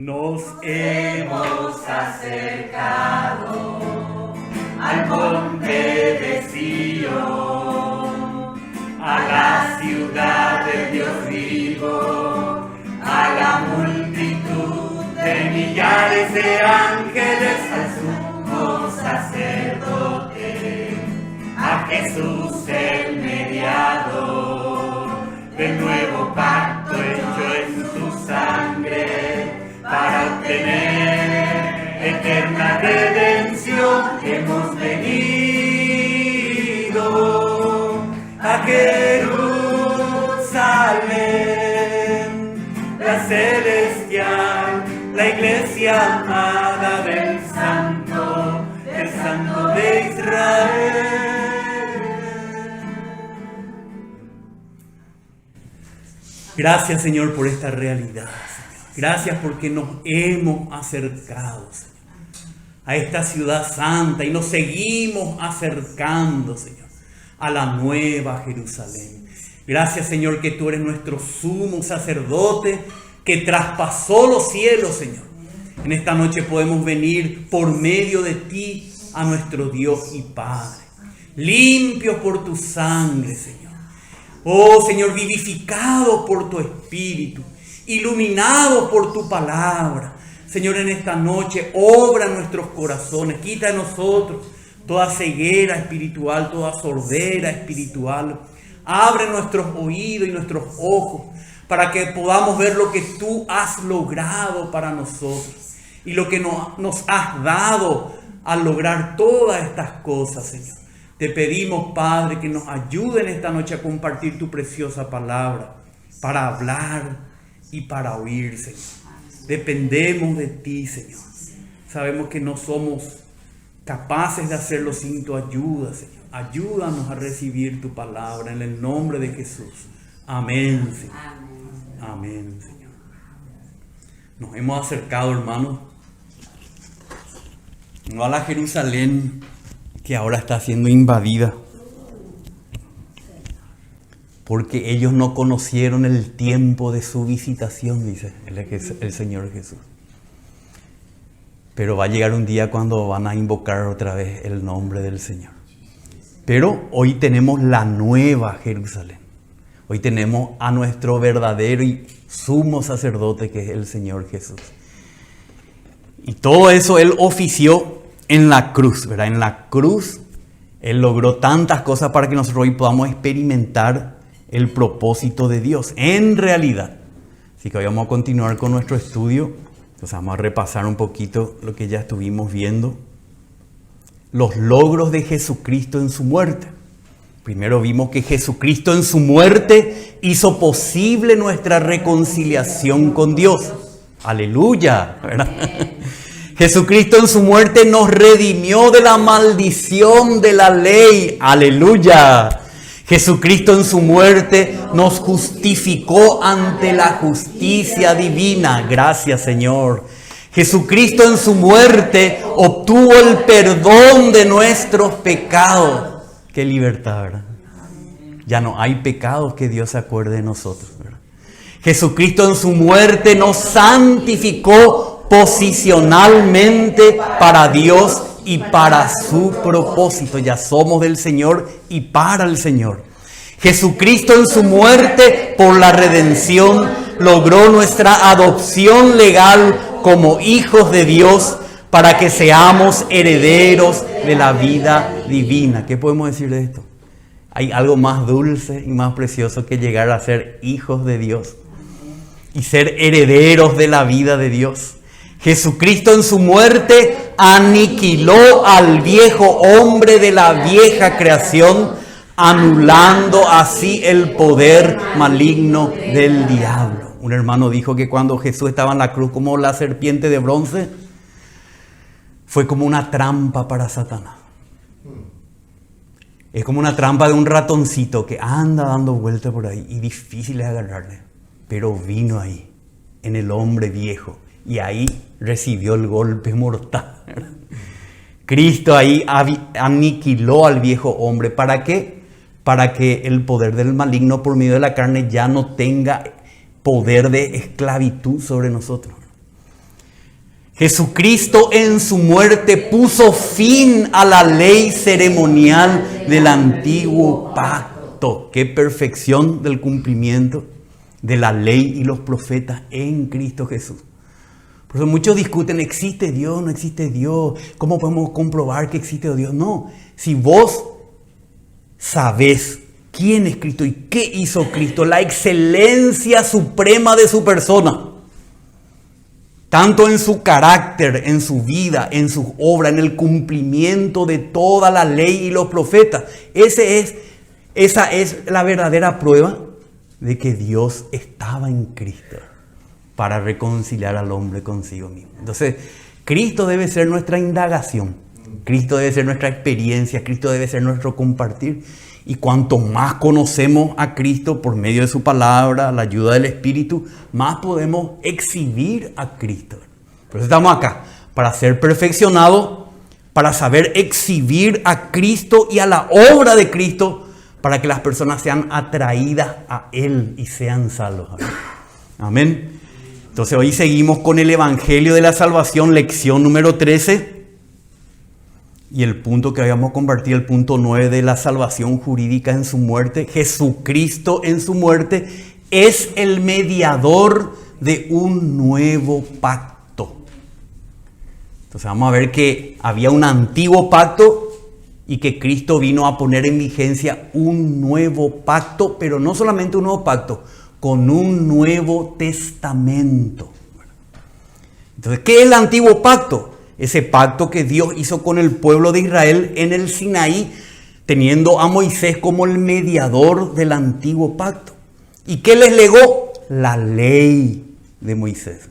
Nos hemos acercado al monte de Sion, a la ciudad de Dios vivo, a la multitud de millares de ángeles, al sumo sacerdote, a Jesús el mediador, del nuevo pacto hecho en su sangre, para obtener eterna redención. Hemos venido a Jerusalén, la celestial, la iglesia amada del Santo de Israel. Gracias, Señor, por esta realidad. Gracias porque nos hemos acercado, Señor, a esta ciudad santa y nos seguimos acercando, Señor, a la nueva Jerusalén. Gracias, Señor, que tú eres nuestro sumo sacerdote que traspasó los cielos, Señor. En esta noche podemos venir por medio de ti a nuestro Dios y Padre, limpios por tu sangre, Señor. Oh, Señor, vivificados por tu Espíritu, iluminados por tu palabra. Señor, en esta noche obra en nuestros corazones, quita de nosotros toda ceguera espiritual, toda sordera espiritual. Abre nuestros oídos y nuestros ojos para que podamos ver lo que tú has logrado para nosotros y lo que nos has dado al lograr todas estas cosas, Señor. Te pedimos, Padre, que nos ayude en esta noche a compartir tu preciosa palabra, para hablar y para oír, Señor. Dependemos de ti, Señor. Sabemos que no somos capaces de hacerlo sin tu ayuda, Señor. Ayúdanos a recibir tu palabra en el nombre de Jesús. Amén, Señor. Amén, Señor. Nos hemos acercado, hermanos, no a la Jerusalén que ahora está siendo invadida, porque ellos no conocieron el tiempo de su visitación, dice el Señor Jesús. Pero va a llegar un día cuando van a invocar otra vez el nombre del Señor. Pero hoy tenemos la nueva Jerusalén. Hoy tenemos a nuestro verdadero y sumo sacerdote, que es el Señor Jesús. Y todo eso Él ofició en la cruz, ¿verdad? En la cruz Él logró tantas cosas para que nosotros hoy podamos experimentar el propósito de Dios en realidad. Así que hoy vamos a continuar con nuestro estudio. Entonces vamos a repasar un poquito lo que ya estuvimos viendo. Los logros de Jesucristo en su muerte. Primero vimos que Jesucristo en su muerte hizo posible nuestra reconciliación con Dios. Aleluya, ¿verdad? Jesucristo en su muerte nos redimió de la maldición de la ley. Aleluya. Jesucristo en su muerte nos justificó ante la justicia divina. Gracias, Señor. Jesucristo en su muerte obtuvo el perdón de nuestros pecados. Qué libertad, ¿verdad? Ya no hay pecados que Dios se acuerde de nosotros, ¿verdad? Jesucristo en su muerte nos santificó posicionalmente para Dios y para su propósito. Ya somos del Señor y para el Señor. Jesucristo en su muerte por la redención logró nuestra adopción legal como hijos de Dios para que seamos herederos de la vida divina. ¿Qué podemos decir de esto? ¿Hay algo más dulce y más precioso que llegar a ser hijos de Dios y ser herederos de la vida de Dios? Jesucristo en su muerte aniquiló al viejo hombre de la vieja creación, anulando así el poder maligno del diablo. Un hermano dijo que cuando Jesús estaba en la cruz como la serpiente de bronce, fue como una trampa para Satanás. Es como una trampa de un ratoncito que anda dando vueltas por ahí y difícil es agarrarle. Pero vino ahí, en el hombre viejo, y ahí recibió el golpe mortal. Cristo ahí aniquiló al viejo hombre. ¿Para qué? Para que el poder del maligno por medio de la carne ya no tenga poder de esclavitud sobre nosotros. Jesucristo en su muerte puso fin a la ley ceremonial del antiguo pacto. Qué perfección del cumplimiento de la ley y los profetas en Cristo Jesús. Por eso muchos discuten, ¿existe Dios? ¿No existe Dios? ¿Cómo podemos comprobar que existe Dios? No, si vos sabés quién es Cristo y qué hizo Cristo, la excelencia suprema de su persona, tanto en su carácter, en su vida, en su obra, en el cumplimiento de toda la ley y los profetas. Esa es la verdadera prueba de que Dios estaba en Cristo para reconciliar al hombre consigo mismo. Entonces, Cristo debe ser nuestra indagación, Cristo debe ser nuestra experiencia, Cristo debe ser nuestro compartir. Y cuanto más conocemos a Cristo por medio de su palabra, la ayuda del Espíritu, más podemos exhibir a Cristo. Por eso estamos acá, para ser perfeccionados, para saber exhibir a Cristo y a la obra de Cristo, para que las personas sean atraídas a Él y sean salvos. Amén. Entonces hoy seguimos con el Evangelio de la Salvación, lección número 13. Y el punto que habíamos compartido, el punto 9 de la salvación jurídica en su muerte. Jesucristo en su muerte es el mediador de un nuevo pacto. Entonces vamos a ver que había un antiguo pacto y que Cristo vino a poner en vigencia un nuevo pacto, pero no solamente un nuevo pacto, con un nuevo testamento. Entonces, ¿qué es el antiguo pacto? Ese pacto que Dios hizo con el pueblo de Israel en el Sinaí, teniendo a Moisés como el mediador del antiguo pacto. ¿Y qué les legó? La ley de Moisés.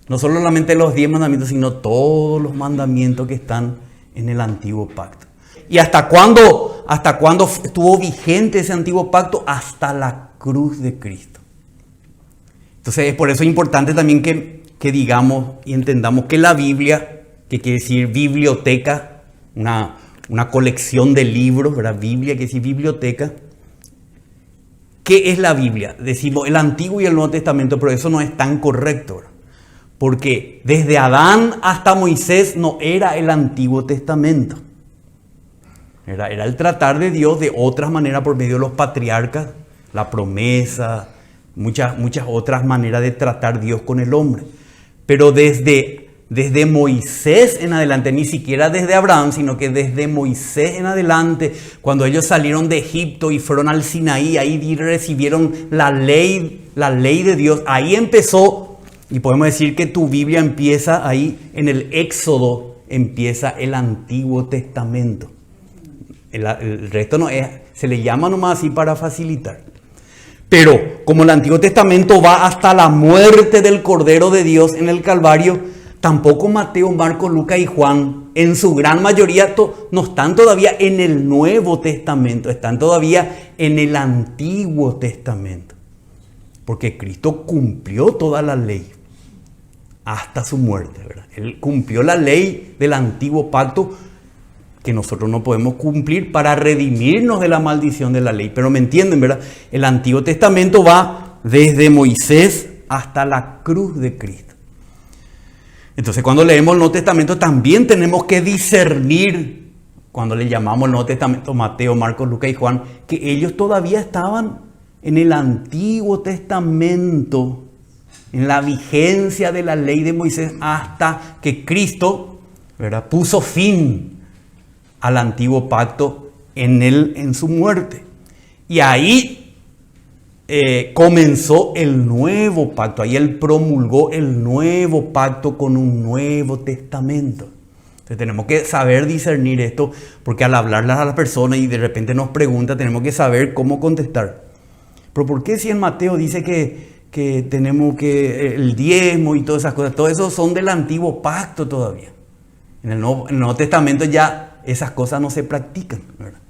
No solamente los 10 mandamientos, sino todos los mandamientos que están en el antiguo pacto. ¿Y hasta cuándo estuvo vigente ese antiguo pacto? Hasta la cruz de Cristo. Entonces, por eso es importante también que digamos y entendamos que la Biblia, que quiere decir biblioteca, una colección de libros, ¿verdad? Biblia quiere decir biblioteca. ¿Qué es la Biblia? Decimos el Antiguo y el Nuevo Testamento, pero eso no es tan correcto, ¿verdad? Porque desde Adán hasta Moisés no era el Antiguo Testamento. Era el tratar de Dios de otras maneras por medio de los patriarcas, la promesa, muchas otras maneras de tratar Dios con el hombre. Pero desde Moisés en adelante, ni siquiera desde Abraham, sino que desde Moisés en adelante, cuando ellos salieron de Egipto y fueron al Sinaí, ahí recibieron la ley de Dios, ahí empezó, y podemos decir que tu Biblia empieza ahí, en el Éxodo empieza el Antiguo Testamento. El resto no es, se le llama nomás así para facilitar. Pero como el Antiguo Testamento va hasta la muerte del Cordero de Dios en el Calvario, tampoco Mateo, Marcos, Lucas y Juan, en su gran mayoría, no están todavía en el Nuevo Testamento, están todavía en el Antiguo Testamento. Porque Cristo cumplió toda la ley hasta su muerte, ¿verdad? Él cumplió la ley del antiguo pacto que nosotros no podemos cumplir para redimirnos de la maldición de la ley. Pero me entienden, ¿verdad? El Antiguo Testamento va desde Moisés hasta la cruz de Cristo. Entonces, cuando leemos el Nuevo Testamento, también tenemos que discernir, cuando le llamamos el Nuevo Testamento, Mateo, Marcos, Lucas y Juan, que ellos todavía estaban en el Antiguo Testamento, en la vigencia de la ley de Moisés, hasta que Cristo, ¿verdad?, puso fin al antiguo pacto en su muerte. Y ahí comenzó el nuevo pacto. Ahí Él promulgó el nuevo pacto con un nuevo testamento. Entonces tenemos que saber discernir esto, porque al hablarlas a las personas y de repente nos preguntan, tenemos que saber cómo contestar. Pero ¿por qué si en Mateo dice que tenemos que el diezmo y todas esas cosas? Todo eso son del antiguo pacto todavía. En el Nuevo Testamento ya esas cosas no se practican, ¿verdad?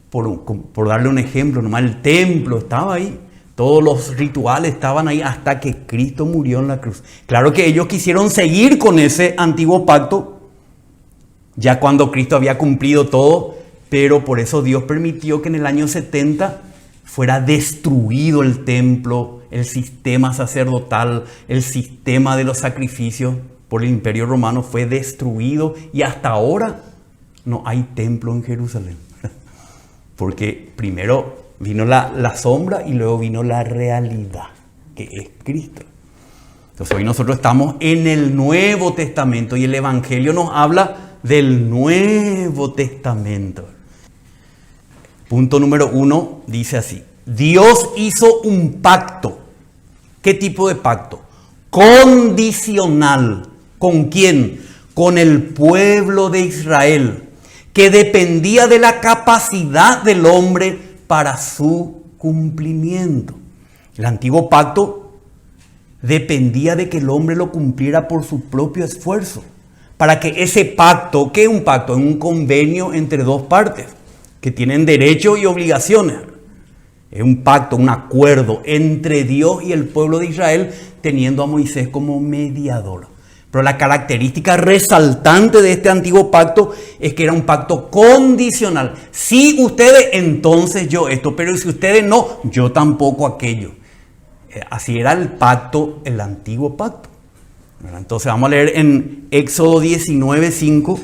Por darle un ejemplo, nomás el templo estaba ahí, todos los rituales estaban ahí hasta que Cristo murió en la cruz. Claro que ellos quisieron seguir con ese antiguo pacto, ya cuando Cristo había cumplido todo, pero por eso Dios permitió que en el año 70 fuera destruido el templo, el sistema sacerdotal, el sistema de los sacrificios, por el Imperio Romano fue destruido y hasta ahora no hay templo en Jerusalén. Porque primero vino la sombra y luego vino la realidad, que es Cristo. Entonces hoy nosotros estamos en el Nuevo Testamento y el Evangelio nos habla del Nuevo Testamento. Punto número 1 dice así: Dios hizo un pacto. ¿Qué tipo de pacto? Condicional. ¿Con quién? Con el pueblo de Israel, que dependía de la capacidad del hombre para su cumplimiento. El antiguo pacto dependía de que el hombre lo cumpliera por su propio esfuerzo. Para que ese pacto, ¿qué es un pacto? Es un convenio entre dos partes que tienen derechos y obligaciones. Es un pacto, un acuerdo entre Dios y el pueblo de Israel, teniendo a Moisés como mediador. Pero la característica resaltante de este antiguo pacto es que era un pacto condicional. Si ustedes, entonces yo esto, pero si ustedes no, yo tampoco aquello. Así era el pacto, el antiguo pacto. Entonces vamos a leer en Éxodo 19:5.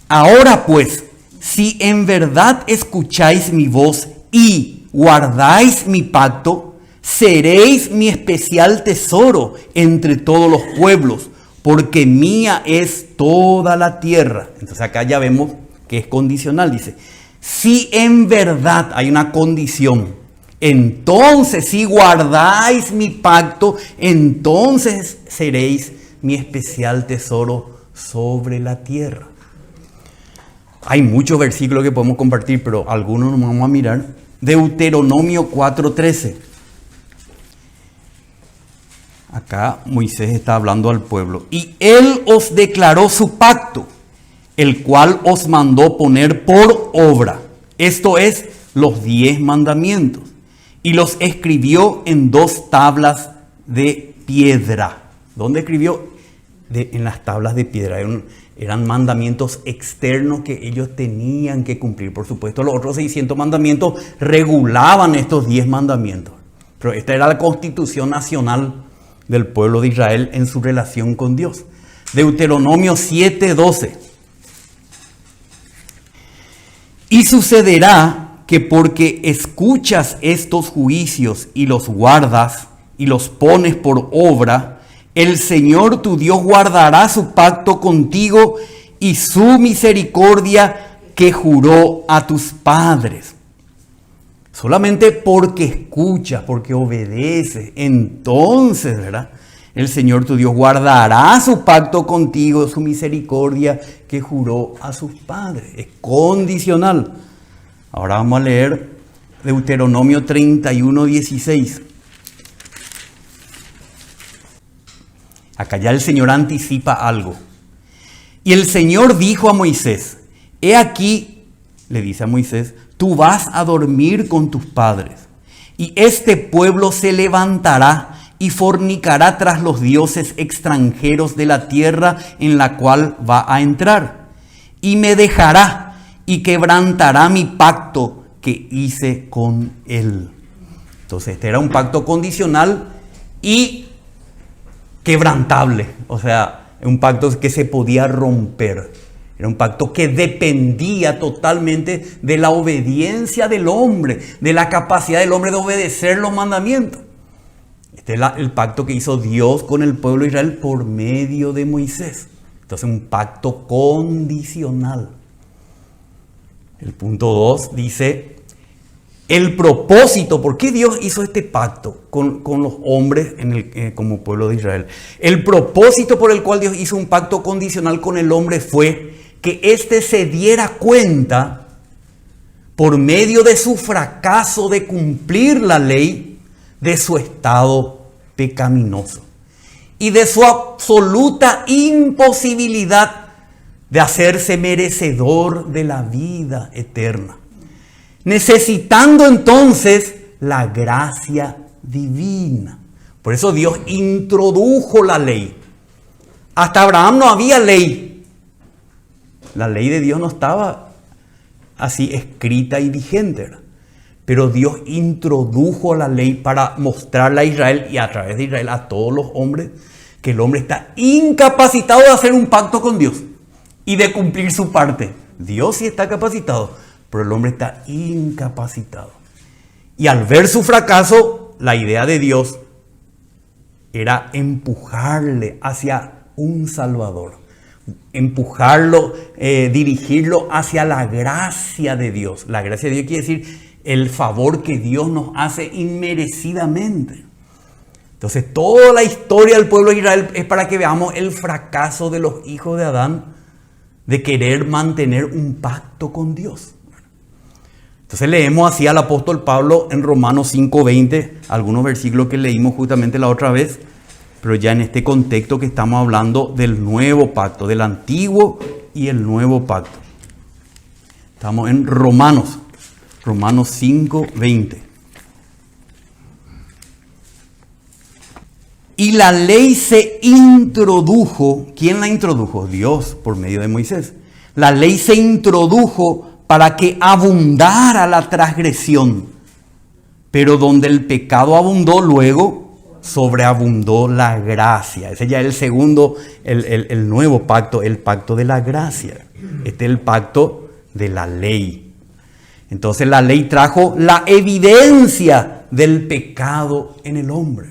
Ahora pues, si en verdad escucháis mi voz y guardáis mi pacto, seréis mi especial tesoro entre todos los pueblos, porque mía es toda la tierra. Entonces acá ya vemos que es condicional. Dice, si en verdad hay una condición, entonces si guardáis mi pacto, entonces seréis mi especial tesoro sobre la tierra. Hay muchos versículos que podemos compartir, pero algunos nos vamos a mirar. Deuteronomio 4:13. Acá Moisés está hablando al pueblo. Y él os declaró su pacto, el cual os mandó poner por obra. Esto es, los 10 mandamientos. Y los escribió en 2 tablas de piedra. ¿Dónde escribió? En las tablas de piedra. Eran mandamientos externos que ellos tenían que cumplir. Por supuesto, los otros 600 mandamientos regulaban estos 10 mandamientos. Pero esta era la constitución nacional del pueblo de Israel en su relación con Dios. Deuteronomio 7:12. Y sucederá que porque escuchas estos juicios y los guardas y los pones por obra, el Señor tu Dios guardará su pacto contigo y su misericordia que juró a tus padres. Solamente porque escuchas, porque obedeces, entonces, ¿verdad? El Señor tu Dios guardará su pacto contigo, su misericordia que juró a sus padres. Es condicional. Ahora vamos a leer Deuteronomio 31:16. Acá ya el Señor anticipa algo. Y el Señor dijo a Moisés, he aquí, le dice a Moisés, tú vas a dormir con tus padres, y este pueblo se levantará y fornicará tras los dioses extranjeros de la tierra en la cual va a entrar, y me dejará y quebrantará mi pacto que hice con él. Entonces este era un pacto condicional y quebrantable, o sea, un pacto que se podía romper. Era un pacto que dependía totalmente de la obediencia del hombre, de la capacidad del hombre de obedecer los mandamientos. Este es el pacto que hizo Dios con el pueblo de Israel por medio de Moisés. Entonces, un pacto condicional. El punto 2 dice, el propósito, ¿por qué Dios hizo este pacto con los hombres como pueblo de Israel? El propósito por el cual Dios hizo un pacto condicional con el hombre fue que éste se diera cuenta, por medio de su fracaso de cumplir la ley, de su estado pecaminoso y de su absoluta imposibilidad de hacerse merecedor de la vida eterna, necesitando entonces la gracia divina. Por eso Dios introdujo la ley. Hasta Abraham no había ley. La ley de Dios no estaba así escrita y vigente, ¿verdad? pero Dios introdujo la ley para mostrarle a Israel y a través de Israel a todos los hombres que el hombre está incapacitado de hacer un pacto con Dios y de cumplir su parte. Dios sí está capacitado, pero el hombre está incapacitado. Y al ver su fracaso, la idea de Dios era empujarle hacia un Salvador. Empujarlo, dirigirlo hacia la gracia de Dios. La gracia de Dios quiere decir el favor que Dios nos hace inmerecidamente. Entonces toda la historia del pueblo de Israel es para que veamos el fracaso de los hijos de Adán de querer mantener un pacto con Dios. Entonces leemos así al apóstol Pablo en Romanos 5:20, algunos versículos que leímos justamente la otra vez, pero ya en este contexto que estamos hablando del nuevo pacto, del antiguo y el nuevo pacto. Estamos en Romanos 5:20. Y la ley se introdujo. ¿Quién la introdujo? Dios, por medio de Moisés. La ley se introdujo para que abundara la transgresión. Pero donde el pecado abundó, luego sobreabundó la gracia. Ese ya es el segundo, el nuevo pacto, el pacto de la gracia. Este es el pacto de la ley. Entonces la ley trajo la evidencia del pecado en el hombre.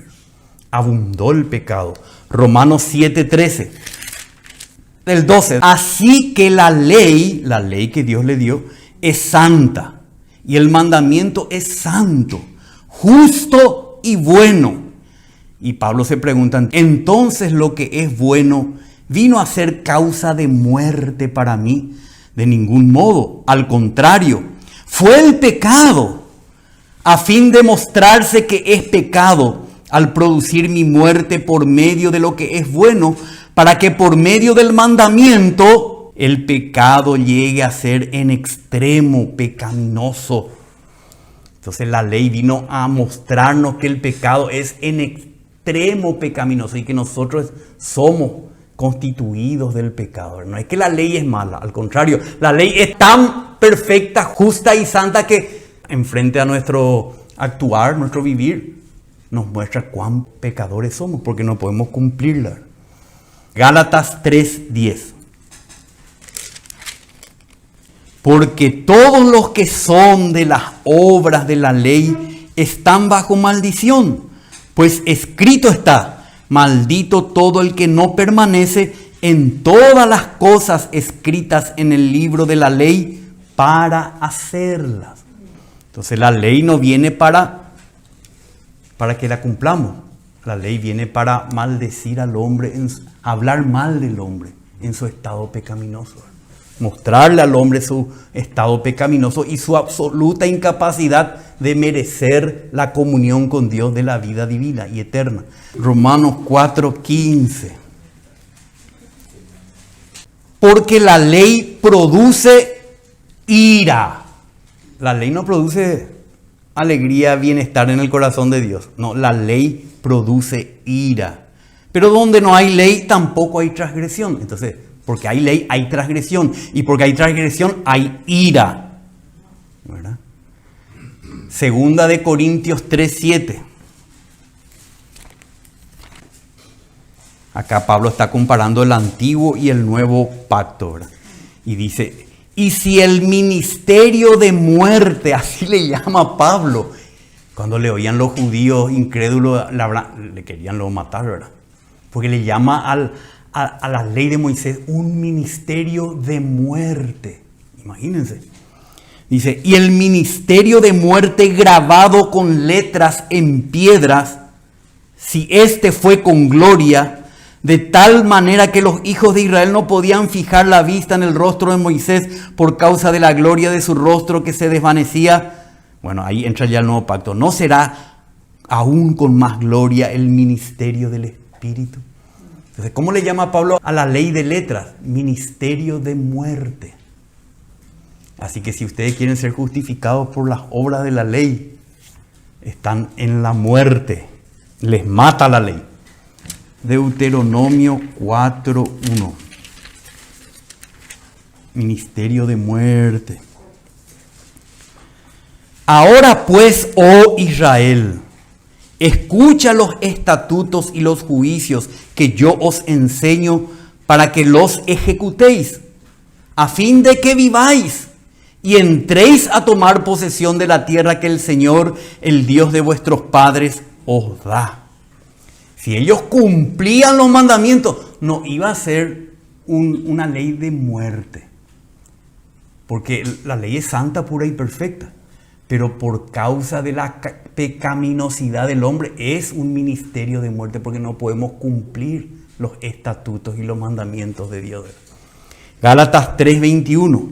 Abundó el pecado. Romanos 7:13. El 12. Así que la ley que Dios le dio, es santa. Y el mandamiento es santo, justo y bueno. Y Pablo se pregunta, entonces lo que es bueno vino a ser causa de muerte para mí. De ningún modo, al contrario, fue el pecado, a fin de mostrarse que es pecado, al producir mi muerte por medio de lo que es bueno, para que por medio del mandamiento el pecado llegue a ser en extremo pecaminoso. Entonces la ley vino a mostrarnos que el pecado es en extremo pecaminoso y que nosotros somos constituidos del pecado. No es que la ley es mala, al contrario, la ley es tan perfecta, justa y santa que enfrente a nuestro actuar, nuestro vivir, nos muestra cuán pecadores somos porque no podemos cumplirla. Gálatas 3:10. Porque todos los que son de las obras de la ley están bajo maldición, pues escrito está, maldito todo el que no permanece en todas las cosas escritas en el libro de la ley para hacerlas. Entonces la ley no viene para que la cumplamos. La ley viene para maldecir al hombre, hablar mal del hombre en su estado pecaminoso. Mostrarle al hombre su estado pecaminoso y su absoluta incapacidad de merecer la comunión con Dios de la vida divina y eterna. Romanos 4:15. Porque la ley produce ira. La ley no produce alegría, bienestar en el corazón de Dios. No, la ley produce ira. Pero donde no hay ley, tampoco hay transgresión. Entonces, porque hay ley, hay transgresión. Y porque hay transgresión, hay ira. ¿Verdad? Segunda de Corintios 3:7. Acá Pablo está comparando el antiguo y el nuevo pacto, ¿verdad? Y dice, y si el ministerio de muerte, así le llama Pablo, cuando le oían los judíos incrédulos, le querían luego matar, ¿verdad? Porque le llama a la ley de Moisés un ministerio de muerte. Imagínense. Dice, y el ministerio de muerte grabado con letras en piedras, si este fue con gloria, de tal manera que los hijos de Israel no podían fijar la vista en el rostro de Moisés por causa de la gloria de su rostro que se desvanecía. Bueno, ahí entra ya el nuevo pacto. ¿No será aún con más gloria el ministerio del Espíritu? Entonces, ¿cómo le llama Pablo a la ley de letras? Ministerio de muerte. Así que si ustedes quieren ser justificados por las obras de la ley, están en la muerte. Les mata la ley. Deuteronomio 4:1. Ministerio de muerte. Ahora pues, oh Israel, escucha los estatutos y los juicios que yo os enseño para que los ejecutéis, a fin de que viváis y entréis a tomar posesión de la tierra que el Señor, el Dios de vuestros padres, os da. Si ellos cumplían los mandamientos, no iba a ser una ley de muerte, porque la ley es santa, pura y perfecta, pero por causa de la pecaminosidad del hombre es un ministerio de muerte, porque no podemos cumplir los estatutos y los mandamientos de Dios. Gálatas 3:21.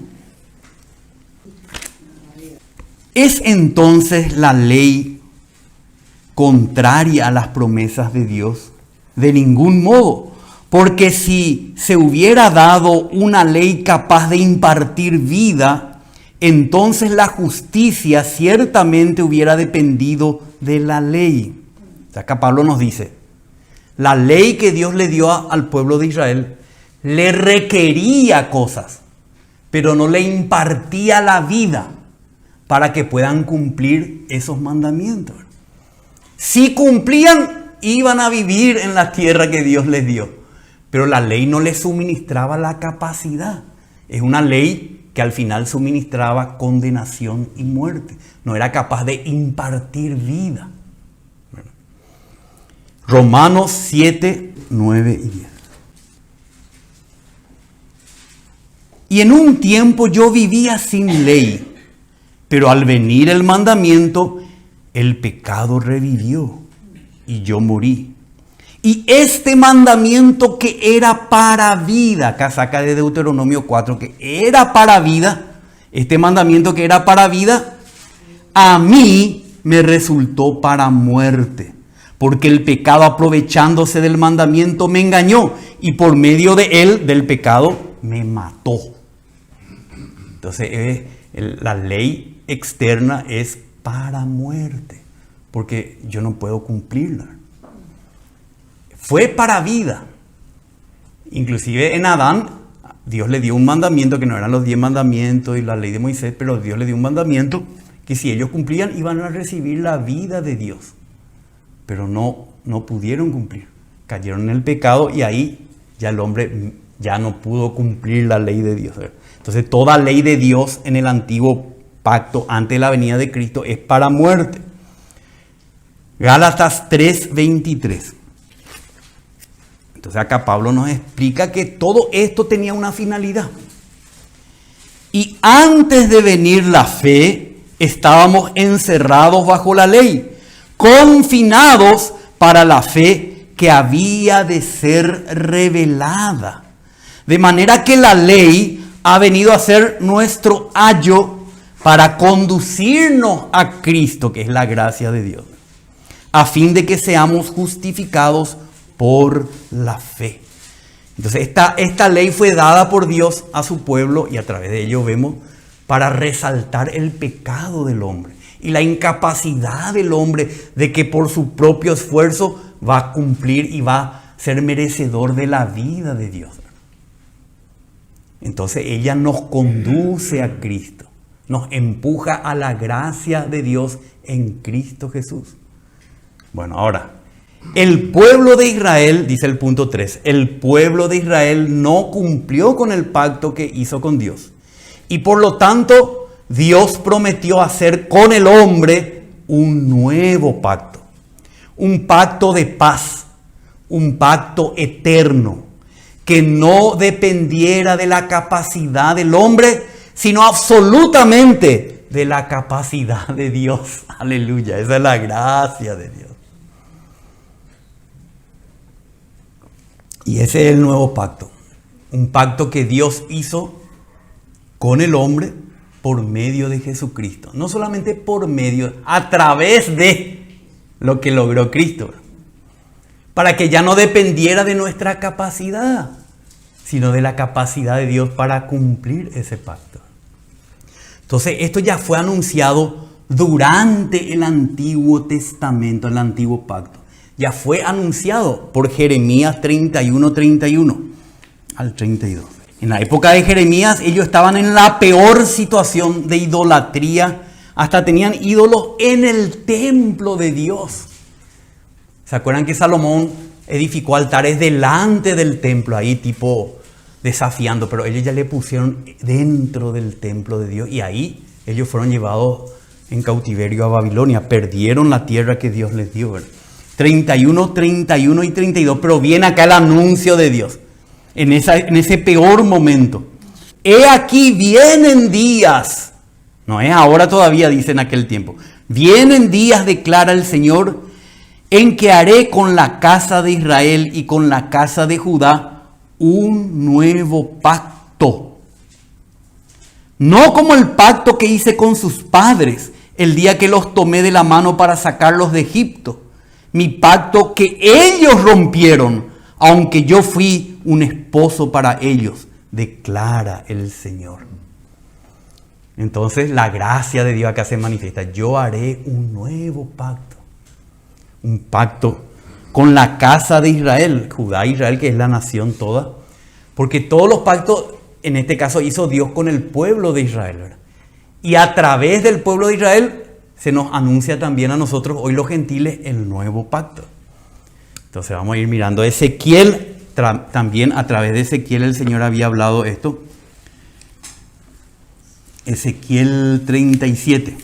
¿Es entonces la ley contraria a las promesas de Dios? De ningún modo, porque si se hubiera dado una ley capaz de impartir vida, entonces la justicia ciertamente hubiera dependido de la ley. Acá Pablo nos dice, la ley que Dios le dio al pueblo de Israel le requería cosas, pero no le impartía la vida para que puedan cumplir esos mandamientos. Si cumplían, iban a vivir en la tierra que Dios les dio, pero la ley no les suministraba la capacidad. Es una ley que al final suministraba condenación y muerte. No era capaz de impartir vida. Romanos 7, 9 y 10. Y en un tiempo yo vivía sin ley, pero al venir el mandamiento, el pecado revivió y yo morí. Y este mandamiento que era para vida, acá saca de Deuteronomio 4, que era para vida, este mandamiento que era para vida, a mí me resultó para muerte. Porque el pecado, aprovechándose del mandamiento, me engañó y por medio de él, del pecado, me mató. Entonces, la ley externa es para muerte, porque yo no puedo cumplirla. Fue para vida. Inclusive en Adán, Dios le dio un mandamiento que no eran los 10 mandamientos y la ley de Moisés, pero Dios le dio un mandamiento que si ellos cumplían, iban a recibir la vida de Dios. Pero no pudieron cumplir. Cayeron en el pecado y ahí ya el hombre ya no pudo cumplir la ley de Dios. Entonces toda ley de Dios en el antiguo pacto antes de la venida de Cristo es para muerte. Gálatas 3:23. Entonces acá Pablo nos explica que todo esto tenía una finalidad. Y antes de venir la fe, estábamos encerrados bajo la ley, confinados para la fe que había de ser revelada. De manera que la ley ha venido a ser nuestro ayo para conducirnos a Cristo, que es la gracia de Dios, a fin de que seamos justificados por la fe. Entonces esta ley fue dada por Dios a su pueblo y a través de ello vemos para resaltar el pecado del hombre y la incapacidad del hombre de que por su propio esfuerzo va a cumplir y va a ser merecedor de la vida de Dios. Entonces ella nos conduce a Cristo, nos empuja a la gracia de Dios en Cristo Jesús. Bueno, ahora, el pueblo de Israel, dice el punto 3, el pueblo de Israel no cumplió con el pacto que hizo con Dios. Y por lo tanto, Dios prometió hacer con el hombre un nuevo pacto. Un pacto de paz, un pacto eterno, que no dependiera de la capacidad del hombre, sino absolutamente de la capacidad de Dios. Aleluya, esa es la gracia de Dios. Y ese es el nuevo pacto. Un pacto que Dios hizo con el hombre por medio de Jesucristo. No solamente por medio, a través de lo que logró Cristo. Para que ya no dependiera de nuestra capacidad, sino de la capacidad de Dios para cumplir ese pacto. Entonces, esto ya fue anunciado durante el Antiguo Testamento, el Antiguo Pacto. Ya fue anunciado por Jeremías 31 al 32. En la época de Jeremías, ellos estaban en la peor situación de idolatría Hasta tenían ídolos en el templo de Dios. ¿Se acuerdan que Salomón edificó altares delante del templo, ahí tipo desafiando? Pero ellos ya le pusieron dentro del templo de Dios y ahí ellos fueron llevados en cautiverio a Babilonia. Perdieron la tierra que Dios les dio, ¿verdad? 31, 31 y 32. Pero viene acá el anuncio de Dios en ese peor momento. He aquí vienen días. No es ahora todavía, dice en aquel tiempo. Vienen días, declara el Señor, en que haré con la casa de Israel y con la casa de Judá un nuevo pacto. No como el pacto que hice con sus padres el día que los tomé de la mano para sacarlos de Egipto. Mi pacto que ellos rompieron, aunque yo fui un esposo para ellos, declara el Señor. Entonces la gracia de Dios acá se manifiesta. Yo haré un nuevo pacto. Un pacto con la casa de Israel, Judá e Israel, que es la nación toda. Porque todos los pactos, en este caso, hizo Dios con el pueblo de Israel, ¿verdad? Y a través del pueblo de Israel se nos anuncia también a nosotros, hoy los gentiles, el nuevo pacto. Entonces vamos a ir mirando Ezequiel. También a través de Ezequiel el Señor había hablado esto. Ezequiel 37.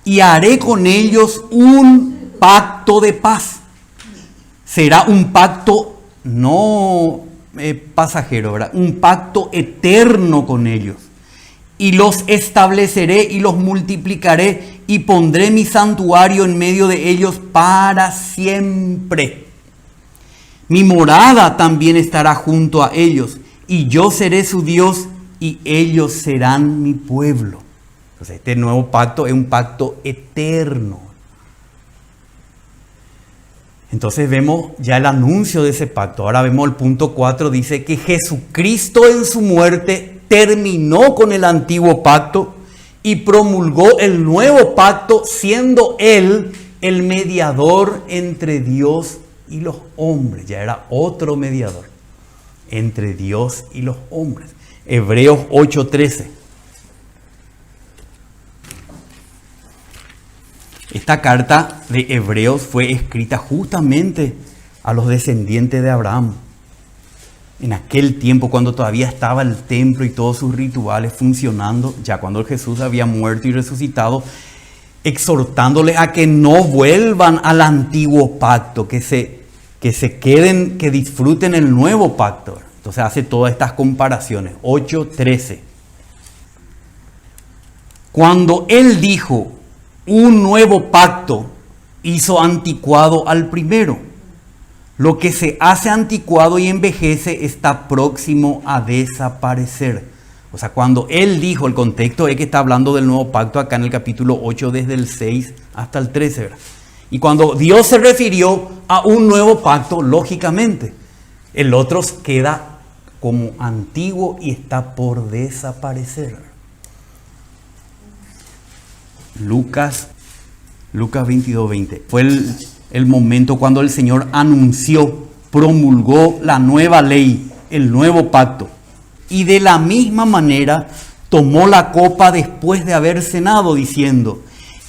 Y haré con ellos un pacto de paz. Será un pacto no pasajero, ¿verdad? Un pacto eterno con ellos. Y los estableceré y los multiplicaré y pondré mi santuario en medio de ellos para siempre. Mi morada también estará junto a ellos y yo seré su Dios y ellos serán mi pueblo. Entonces este nuevo pacto es un pacto eterno. Entonces vemos ya el anuncio de ese pacto. Ahora vemos el punto 4, dice que Jesucristo en su muerte terminó con el antiguo pacto y promulgó el nuevo pacto, siendo Él el mediador entre Dios y los hombres. Ya era otro mediador entre Dios y los hombres. Hebreos 8:13. Esta carta de Hebreos fue escrita justamente a los descendientes de Abraham. En aquel tiempo, cuando todavía estaba el templo y todos sus rituales funcionando, ya cuando Jesús había muerto y resucitado, exhortándoles a que no vuelvan al antiguo pacto, que se queden, que disfruten el nuevo pacto. Entonces hace todas estas comparaciones. 8:13. Cuando Él dijo, un nuevo pacto, hizo anticuado al primero. Lo que se hace anticuado y envejece está próximo a desaparecer. O sea, cuando Él dijo, el contexto es que está hablando del nuevo pacto acá en el capítulo 8, desde el 6 hasta el 13. ¿Verdad? Y cuando Dios se refirió a un nuevo pacto, lógicamente, el otro queda como antiguo y está por desaparecer. Lucas 22:20. Fue el momento cuando el Señor anunció, promulgó la nueva ley, el nuevo pacto. Y de la misma manera tomó la copa después de haber cenado, diciendo,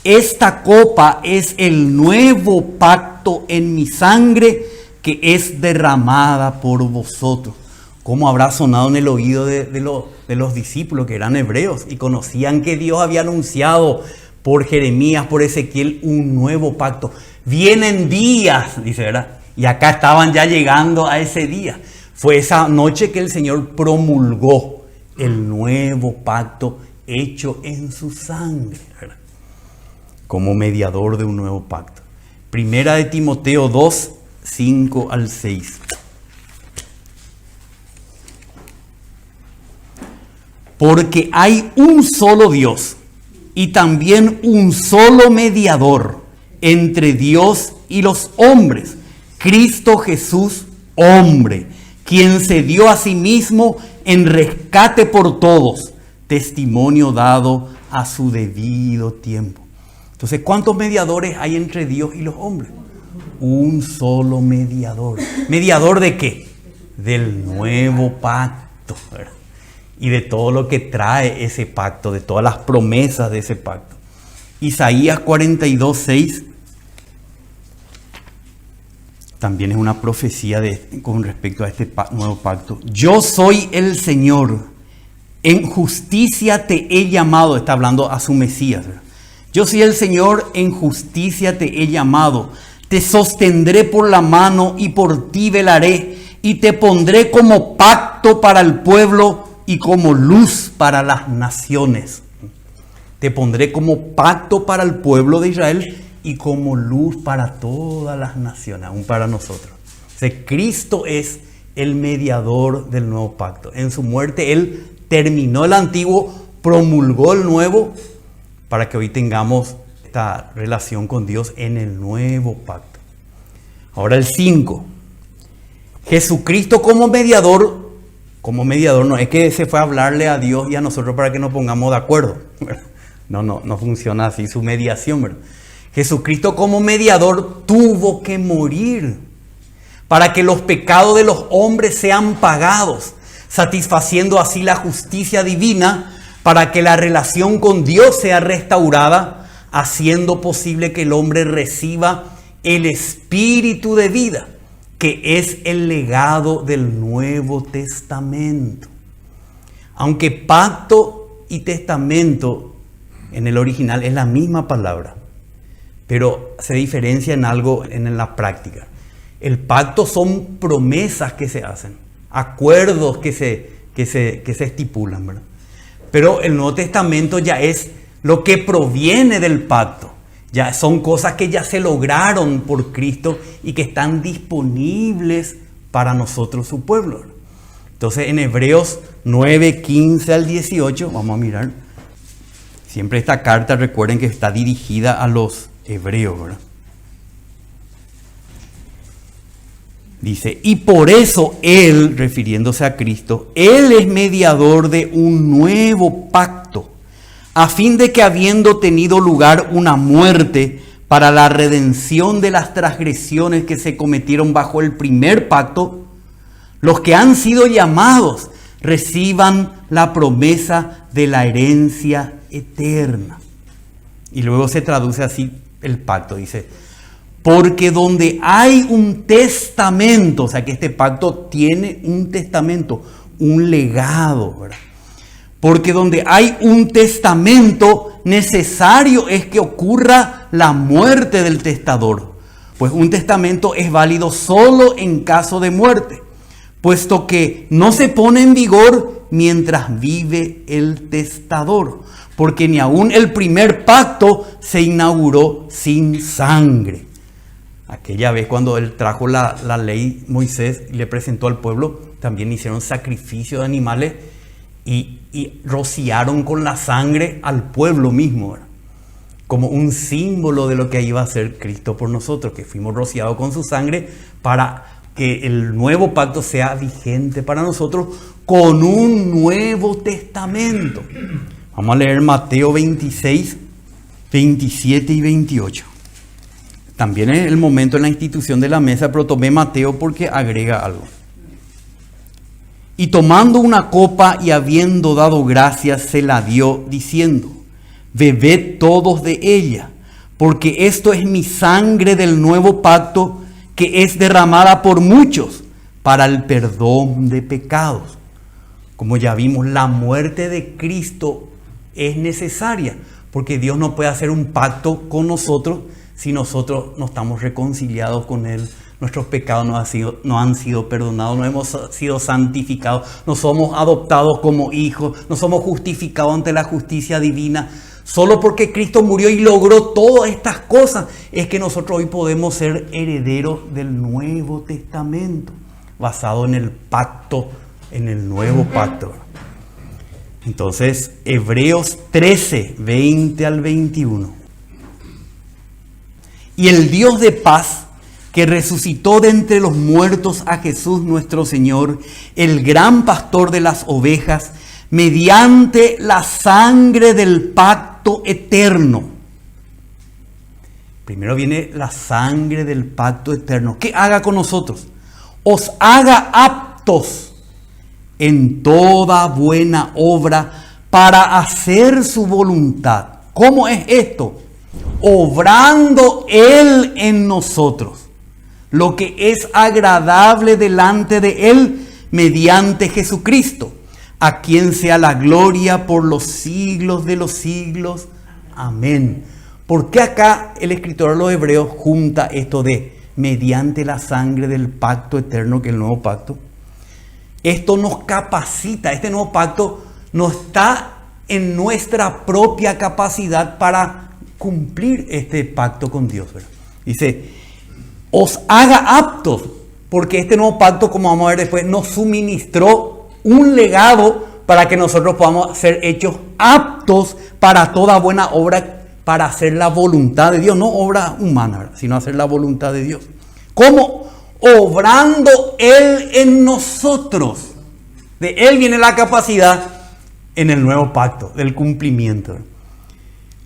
esta copa es el nuevo pacto en mi sangre que es derramada por vosotros. ¿Cómo habrá sonado en el oído de los discípulos que eran hebreos y conocían que Dios había anunciado por Jeremías, por Ezequiel, un nuevo pacto? Vienen días, dice, ¿verdad? Y acá estaban ya llegando a ese día. Fue esa noche que el Señor promulgó el nuevo pacto hecho en su sangre, ¿verdad? Como mediador de un nuevo pacto. Primera de Timoteo 2, 5 al 6. Porque hay un solo Dios y también un solo mediador entre Dios y los hombres, Cristo Jesús, hombre, quien se dio a sí mismo en rescate por todos, testimonio dado a su debido tiempo. Entonces, ¿cuántos mediadores hay entre Dios y los hombres? Un solo mediador. ¿Mediador de qué? Del nuevo pacto, ¿verdad? y de todo lo que trae ese pacto, de todas las promesas de ese pacto. Isaías 42:6 también es una profecía con respecto a este nuevo pacto. Yo soy el Señor, en justicia te he llamado. Está hablando a su Mesías, ¿verdad? Yo soy el Señor, en justicia te he llamado. Te sostendré por la mano y por ti velaré. Y te pondré como pacto para el pueblo y como luz para las naciones. Te pondré como pacto para el pueblo de Israel y como luz para todas las naciones, aún para nosotros. O sea, Cristo es el mediador del nuevo pacto. En su muerte Él terminó el antiguo, promulgó el nuevo, para que hoy tengamos esta relación con Dios en el nuevo pacto. Ahora el 5. Jesucristo como mediador no es que se fue a hablarle a Dios y a nosotros para que nos pongamos de acuerdo. No funciona así su mediación, ¿verdad? Jesucristo como mediador tuvo que morir para que los pecados de los hombres sean pagados, satisfaciendo así la justicia divina, para que la relación con Dios sea restaurada, haciendo posible que el hombre reciba el espíritu de vida, que es el legado del Nuevo Testamento. Aunque pacto y testamento en el original es la misma palabra, pero se diferencia en algo en la práctica. El pacto son promesas que se hacen, acuerdos que se estipulan, ¿verdad? Pero el Nuevo Testamento ya es lo que proviene del pacto. Ya son cosas que ya se lograron por Cristo y que están disponibles para nosotros, su pueblo. Entonces en Hebreos 9, 15 al 18, vamos a mirar. Siempre esta carta, recuerden que está dirigida a los hebreos, ¿verdad? Dice, y por eso Él, refiriéndose a Cristo, Él es mediador de un nuevo pacto, a fin de que habiendo tenido lugar una muerte para la redención de las transgresiones que se cometieron bajo el primer pacto, los que han sido llamados reciban la promesa de la herencia eterna. Y luego se traduce así el pacto, dice, porque donde hay un testamento, o sea que este pacto tiene un testamento, un legado, ¿verdad? Porque donde hay un testamento, necesario es que ocurra la muerte del testador. Pues un testamento es válido solo en caso de muerte, puesto que no se pone en vigor mientras vive el testador. Porque ni aún el primer pacto se inauguró sin sangre. Aquella vez cuando él trajo la ley, Moisés, y le presentó al pueblo, también hicieron sacrificio de animales y rociaron con la sangre al pueblo mismo, ¿verdad? Como un símbolo de lo que iba a hacer Cristo por nosotros, que fuimos rociados con su sangre para que el nuevo pacto sea vigente para nosotros con un nuevo testamento. Vamos a leer Mateo 26, 27 y 28. También es el momento en la institución de la mesa, pero tomé Mateo porque agrega algo. Y tomando una copa y habiendo dado gracias, se la dio, diciendo, bebed todos de ella, porque esto es mi sangre del nuevo pacto, que es derramada por muchos para el perdón de pecados. Como ya vimos, la muerte de Cristo es necesaria, porque Dios no puede hacer un pacto con nosotros si nosotros no estamos reconciliados con Él. Nuestros pecados no han sido perdonados, no hemos sido santificados, no somos adoptados como hijos, no somos justificados ante la justicia divina. Solo porque Cristo murió y logró todas estas cosas es que nosotros hoy podemos ser herederos del Nuevo Testamento, basado en el pacto, en el nuevo pacto. Entonces, Hebreos 13, 20 al 21. Y el Dios de paz, que resucitó de entre los muertos a Jesús nuestro Señor, el gran pastor de las ovejas, mediante la sangre del pacto eterno. Primero viene la sangre del pacto eterno. ¿Qué haga con nosotros? Os haga aptos en toda buena obra para hacer su voluntad. ¿Cómo es esto? Obrando Él en nosotros lo que es agradable delante de Él mediante Jesucristo, a quien sea la gloria por los siglos de los siglos. Amén. ¿Por qué acá el escritor de los Hebreos junta esto de mediante la sangre del pacto eterno, que es el nuevo pacto? Esto nos capacita, este nuevo pacto no está en nuestra propia capacidad para cumplir este pacto con Dios, ¿verdad? Dice, os haga aptos, porque este nuevo pacto, como vamos a ver después, nos suministró un legado para que nosotros podamos ser hechos aptos para toda buena obra, para hacer la voluntad de Dios, no obra humana, ¿verdad?, sino hacer la voluntad de Dios. ¿Cómo? Obrando Él en nosotros. De Él viene la capacidad en el nuevo pacto, del cumplimiento.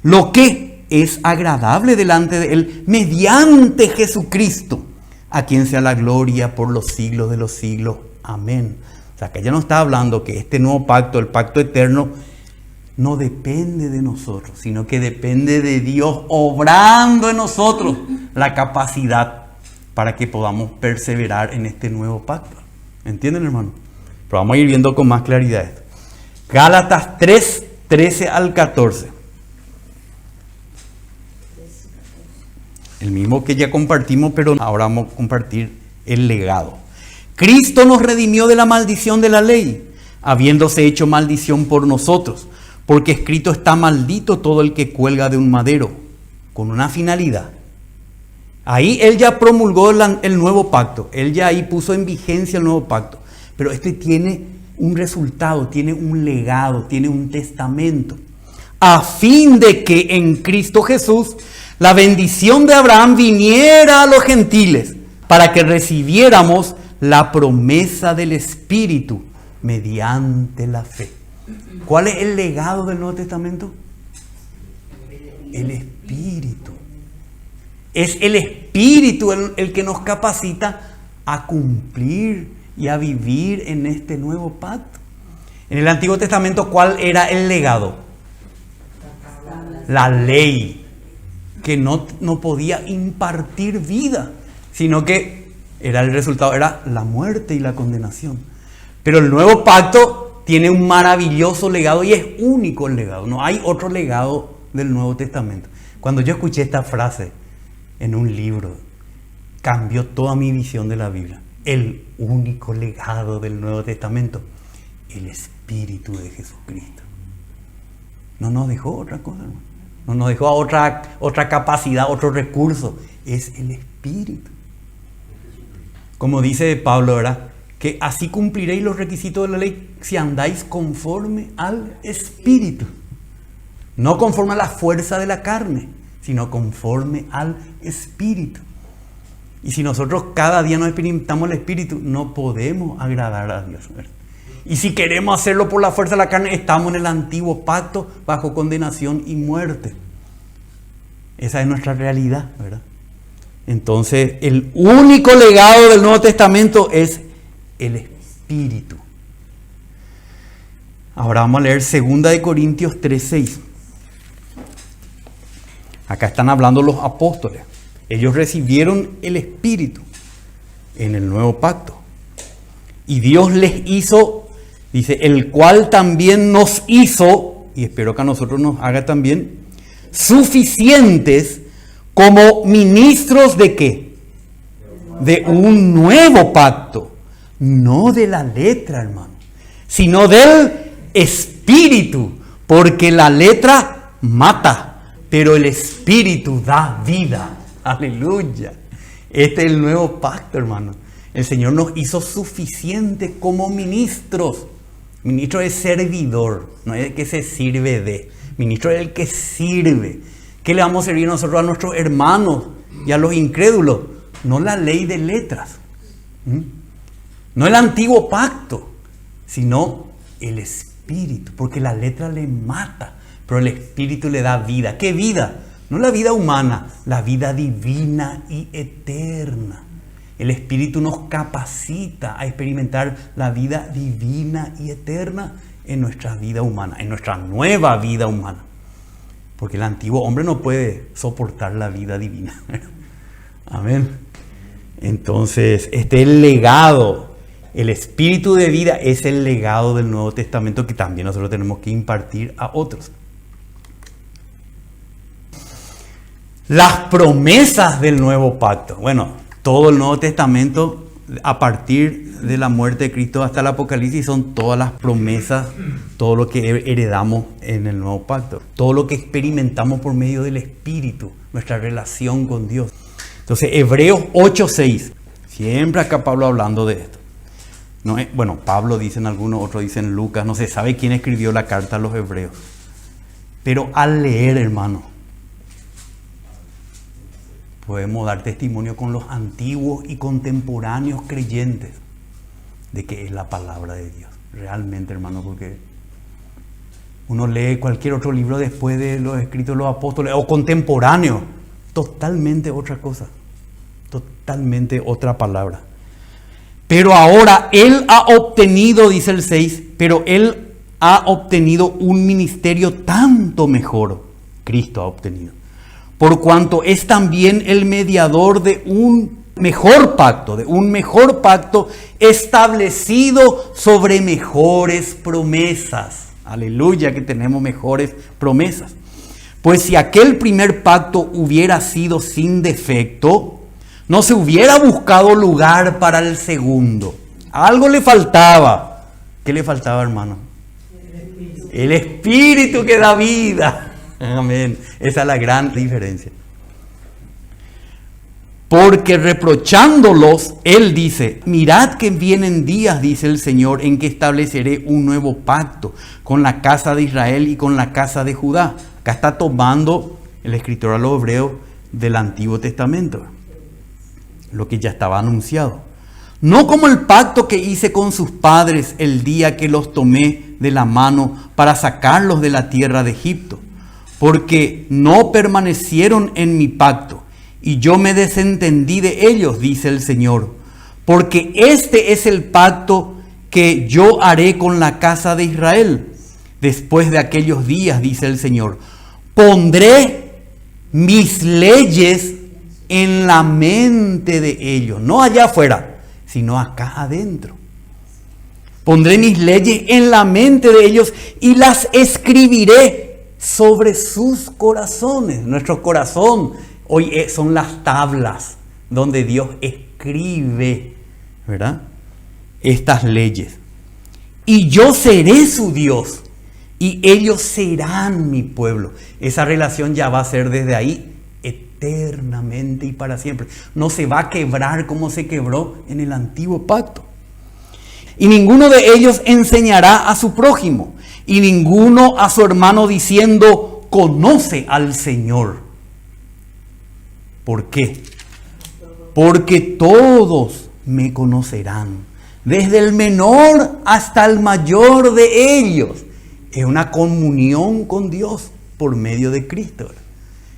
Lo que es agradable delante de Él mediante Jesucristo, a quien sea la gloria por los siglos de los siglos. Amén. O sea, que ya no está hablando que este nuevo pacto, el pacto eterno, no depende de nosotros, sino que depende de Dios obrando en nosotros la capacidad para que podamos perseverar en este nuevo pacto. ¿Entienden, hermano? Pero vamos a ir viendo con más claridad esto. Gálatas 3, 13 al 14. El mismo que ya compartimos, pero ahora vamos a compartir el legado. Cristo nos redimió de la maldición de la ley, habiéndose hecho maldición por nosotros, porque escrito está: maldito todo el que cuelga de un madero, con una finalidad. Ahí Él ya promulgó el nuevo pacto, Él ya ahí puso en vigencia el nuevo pacto, pero este tiene un resultado, tiene un legado, tiene un testamento, a fin de que en Cristo Jesús la bendición de Abraham viniera a los gentiles, para que recibiéramos la promesa del Espíritu mediante la fe. ¿Cuál es el legado del Nuevo Testamento? El Espíritu. Es el Espíritu el que nos capacita a cumplir y a vivir en este nuevo pacto. En el Antiguo Testamento, ¿cuál era el legado? La ley, que no podía impartir vida, sino que era el resultado, era la muerte y la condenación. Pero el nuevo pacto tiene un maravilloso legado y es único el legado. No hay otro legado del Nuevo Testamento. Cuando yo escuché esta frase en un libro, cambió toda mi visión de la Biblia. El único legado del Nuevo Testamento, el Espíritu de Jesucristo. No nos dejó otra cosa, hermano. No nos dejó otra capacidad, otro recurso. Es el Espíritu. Como dice Pablo, ¿verdad?, que así cumpliréis los requisitos de la ley si andáis conforme al Espíritu. No conforme a la fuerza de la carne, sino conforme al Espíritu. Y si nosotros cada día no experimentamos el Espíritu, no podemos agradar a Dios, ¿verdad? Y si queremos hacerlo por la fuerza de la carne, estamos en el antiguo pacto bajo condenación y muerte. Esa es nuestra realidad, ¿verdad? Entonces, el único legado del Nuevo Testamento es el Espíritu. Ahora vamos a leer 2 Corintios 3:6. Acá están hablando los apóstoles. Ellos recibieron el Espíritu en el nuevo pacto. Y Dios les hizo, dice, el cual también nos hizo, y espero que a nosotros nos haga también, suficientes como ministros ¿de qué? De un nuevo pacto. No de la letra, hermano, sino del Espíritu. Porque la letra mata, pero el Espíritu da vida. Aleluya. Este es el nuevo pacto, hermano. El Señor nos hizo suficiente como ministros. Ministro es servidor, no es el que se sirve de. Ministro es el que sirve. ¿Qué le vamos a servir nosotros a nuestros hermanos y a los incrédulos? No la ley de letras. No el antiguo pacto, sino el Espíritu. Porque la letra le mata, pero el Espíritu le da vida. ¿Qué vida? No la vida humana, la vida divina y eterna. El Espíritu nos capacita a experimentar la vida divina y eterna en nuestra vida humana, en nuestra nueva vida humana. Porque el antiguo hombre no puede soportar la vida divina. Amén. Entonces, este es el legado. El espíritu de vida es el legado del Nuevo Testamento que también nosotros tenemos que impartir a otros. Las promesas del nuevo pacto. Bueno, todo el Nuevo Testamento, a partir de la muerte de Cristo hasta el Apocalipsis, son todas las promesas, todo lo que heredamos en el nuevo pacto, todo lo que experimentamos por medio del Espíritu, nuestra relación con Dios. Entonces, Hebreos 8:6, siempre acá Pablo hablando de esto. No es, bueno, Pablo dicen algunos, otros dicen Lucas, no se sabe quién escribió la carta a los hebreos. Pero al leer, hermano, podemos dar testimonio con los antiguos y contemporáneos creyentes de que es la palabra de Dios. Realmente, hermano, porque uno lee cualquier otro libro después de los escritos de los apóstoles o contemporáneos, totalmente otra cosa, totalmente otra palabra. Pero ahora Él ha obtenido, dice el 6, pero Él ha obtenido un ministerio tanto mejor, Cristo ha obtenido, por cuanto es también el mediador de un mejor pacto establecido sobre mejores promesas. Aleluya, que tenemos mejores promesas. Pues si aquel primer pacto hubiera sido sin defecto, no se hubiera buscado lugar para el segundo. Algo le faltaba. ¿Qué le faltaba, hermano? El Espíritu que da vida. Amén. Esa es la gran diferencia. Porque reprochándolos, Él dice, mirad que vienen días, dice el Señor, en que estableceré un nuevo pacto con la casa de Israel y con la casa de Judá. Acá está tomando el escritor a los hebreos del Antiguo Testamento, lo que ya estaba anunciado. No como el pacto que hice con sus padres el día que los tomé de la mano para sacarlos de la tierra de Egipto, porque no permanecieron en mi pacto, y yo me desentendí de ellos, dice el Señor. Porque este es el pacto que yo haré con la casa de Israel. Después de aquellos días, dice el Señor, pondré mis leyes en la mente de ellos. No allá afuera, sino acá adentro. Pondré mis leyes en la mente de ellos y las escribiré sobre sus corazones. Nuestro corazón hoy son las tablas donde Dios escribe, ¿verdad?, estas leyes. Y yo seré su Dios y ellos serán mi pueblo. Esa relación ya va a ser desde ahí eternamente y para siempre. No se va a quebrar como se quebró en el antiguo pacto. Y ninguno de ellos enseñará a su prójimo y ninguno a su hermano diciendo, conoce al Señor. ¿Por qué? Porque todos me conocerán, desde el menor hasta el mayor de ellos. Es una comunión con Dios por medio de Cristo.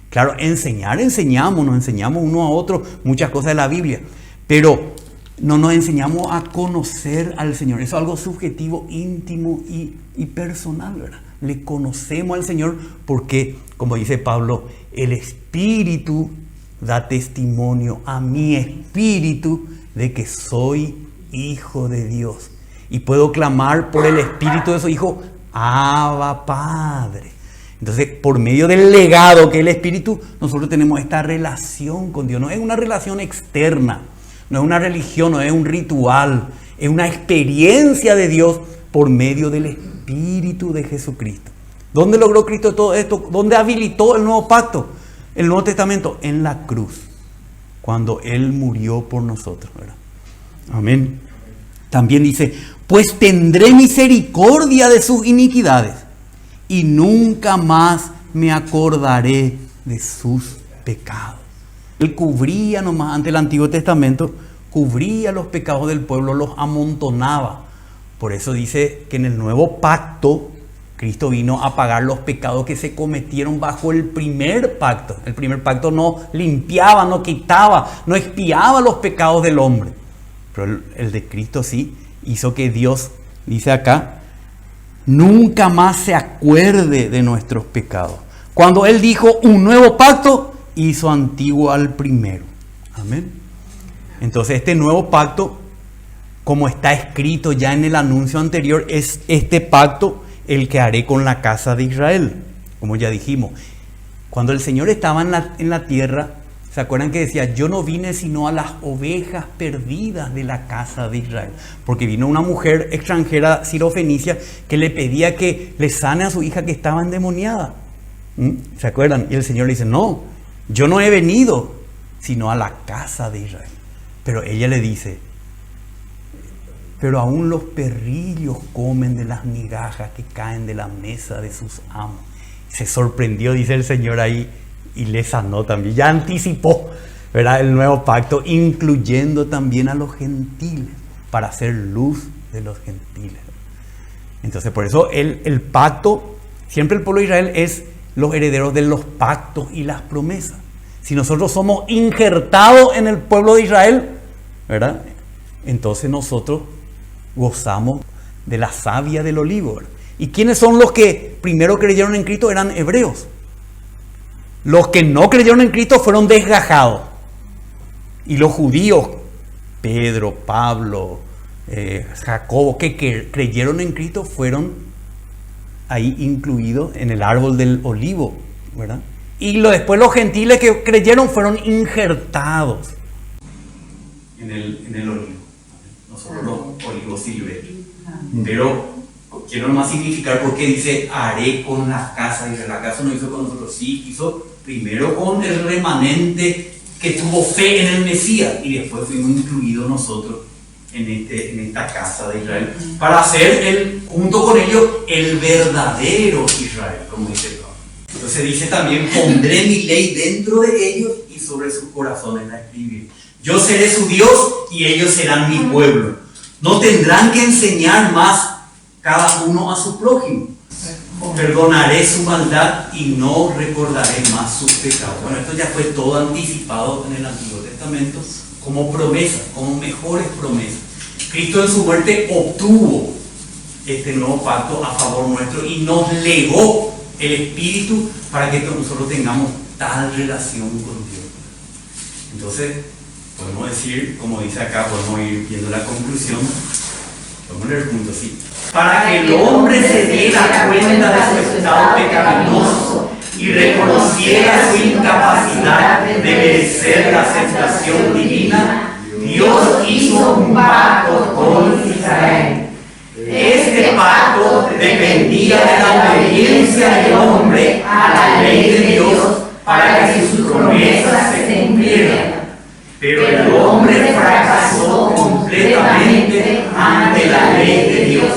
Claro, enseñamos, nos enseñamos uno a otro muchas cosas de la Biblia, pero no nos enseñamos a conocer al Señor. Eso es algo subjetivo, íntimo y personal, ¿verdad? Le conocemos al Señor porque, como dice Pablo, el Espíritu da testimonio a mi espíritu de que soy hijo de Dios. Y puedo clamar por el Espíritu de su Hijo, Abba Padre. Entonces, por medio del legado que es el Espíritu, nosotros tenemos esta relación con Dios. No es una relación externa, no es una religión, no es un ritual, es una experiencia de Dios por medio del Espíritu de Jesucristo. ¿Dónde logró Cristo todo esto? ¿Dónde habilitó el nuevo pacto? El Nuevo Testamento, en la cruz, cuando Él murió por nosotros, ¿verdad? Amén. También dice, pues tendré misericordia de sus iniquidades y nunca más me acordaré de sus pecados. Él cubría nomás ante el Antiguo Testamento, cubría los pecados del pueblo, los amontonaba. Por eso dice que en el nuevo pacto Cristo vino a pagar los pecados que se cometieron bajo el primer pacto. El primer pacto no limpiaba, no quitaba, no expiaba los pecados del hombre. Pero el de Cristo sí hizo que Dios, dice acá, nunca más se acuerde de nuestros pecados. Cuando Él dijo un nuevo pacto, hizo antiguo al primero. Amén. Entonces este nuevo pacto, como está escrito ya en el anuncio anterior, es este pacto el que haré con la casa de Israel. Como ya dijimos, cuando el Señor estaba en la tierra, ¿se acuerdan que decía, yo no vine sino a las ovejas perdidas de la casa de Israel? Porque vino una mujer extranjera sirofenicia que le pedía que le sane a su hija que estaba endemoniada. ¿Se acuerdan? Y el Señor le dice, no, yo no he venido sino a la casa de Israel. Pero ella le dice, pero aún los perrillos comen de las migajas que caen de la mesa de sus amos. Se sorprendió, dice el Señor ahí, y le sanó también. Ya anticipó, ¿verdad?, el nuevo pacto, incluyendo también a los gentiles, para hacer luz de los gentiles. Entonces, por eso el pacto, siempre el pueblo de Israel es los herederos de los pactos y las promesas. Si nosotros somos injertados en el pueblo de Israel, ¿verdad?, entonces nosotros gozamos de la savia del olivo, ¿verdad? ¿Y quiénes son los que primero creyeron en Cristo? Eran hebreos. Los que no creyeron en Cristo fueron desgajados. Y los judíos, Pedro, Pablo, Jacobo, que creyeron en Cristo, fueron ahí incluidos en el árbol del olivo, ¿verdad? Y después los gentiles que creyeron fueron injertados en el olivo. Nosotros los olivos silvestres. Pero quiero nomás significar por qué dice haré con la casa. Dice, la casa no hizo con nosotros, sí, hizo primero con el remanente que tuvo fe en el Mesías, y después fuimos incluidos nosotros en esta casa de Israel, para ser junto con ellos el verdadero Israel, como dice Pablo. Entonces dice también, pondré mi ley dentro de ellos y sobre sus corazones la escribiré. Yo seré su Dios y ellos serán mi pueblo. No tendrán que enseñar más cada uno a su prójimo. Perdonaré su maldad y no recordaré más sus pecados. Bueno, esto ya fue todo anticipado en el Antiguo Testamento como promesas, como mejores promesas. Cristo en su muerte obtuvo este nuevo pacto a favor nuestro y nos legó el Espíritu para que nosotros tengamos tal relación con Dios. Entonces, podemos decir, como dice acá, podemos ir viendo la conclusión. Podemos leer juntos, sí. Para que el hombre se diera cuenta de su estado pecaminoso y reconociera su incapacidad de merecer la aceptación divina, Dios hizo un pacto con Israel. Este pacto dependía de la obediencia del hombre a la ley de Dios para que sus promesas se cumplieran. Pero el hombre fracasó completamente ante la ley de Dios.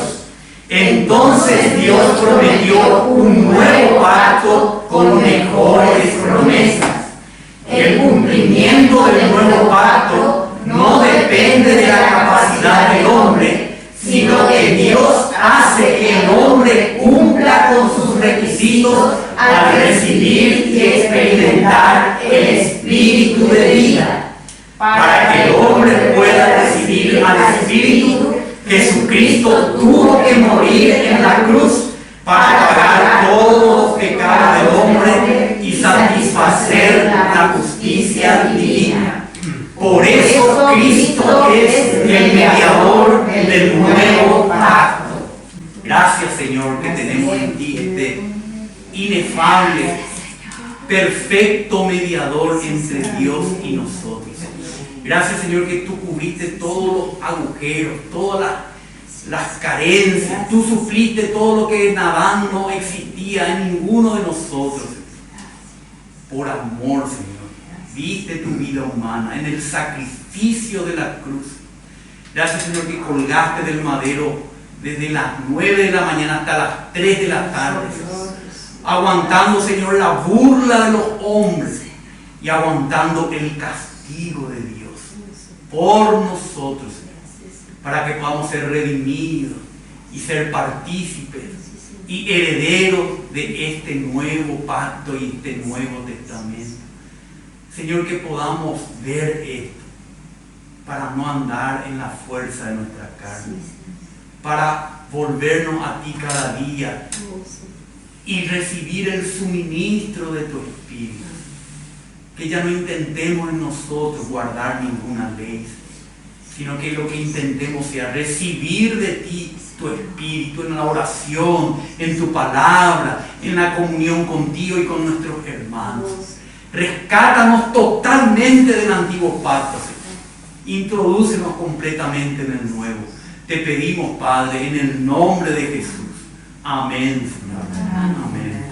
Entonces Dios prometió un nuevo pacto con mejores promesas. El cumplimiento del nuevo pacto no depende de la capacidad del hombre, sino que Dios hace que el hombre cumpla con sus requisitos al recibir y experimentar el Espíritu de vida. Para que el hombre pueda recibir al Espíritu, Jesucristo tuvo que morir en la cruz para pagar todos los pecados del hombre y satisfacer la justicia divina. Por eso Cristo es el mediador del nuevo pacto. Gracias, Señor, que tenemos en ti este inefable, perfecto mediador entre Dios y nosotros. Gracias, Señor, que tú cubriste todos los agujeros, todas las carencias. Tú supliste todo lo que nada no existía en ninguno de nosotros. Por amor, Señor, diste tu vida humana en el sacrificio de la cruz. Gracias, Señor, que colgaste del madero desde las 9 de la mañana hasta las 3 de la tarde, aguantando, Señor, la burla de los hombres y aguantando el castigo de Dios por nosotros, para que podamos ser redimidos y ser partícipes y herederos de este nuevo pacto y este nuevo testamento. Señor, que podamos ver esto para no andar en la fuerza de nuestra carne, para volvernos a ti cada día y recibir el suministro de tu Espíritu. Que ya no intentemos en nosotros guardar ninguna ley, sino que lo que intentemos sea recibir de ti tu Espíritu en la oración, en tu palabra, en la comunión contigo y con nuestros hermanos. Rescátanos totalmente del antiguo pacto, Señor. Introdúcenos completamente en el nuevo. Te pedimos, Padre, en el nombre de Jesús. Amén, Señor. Amén.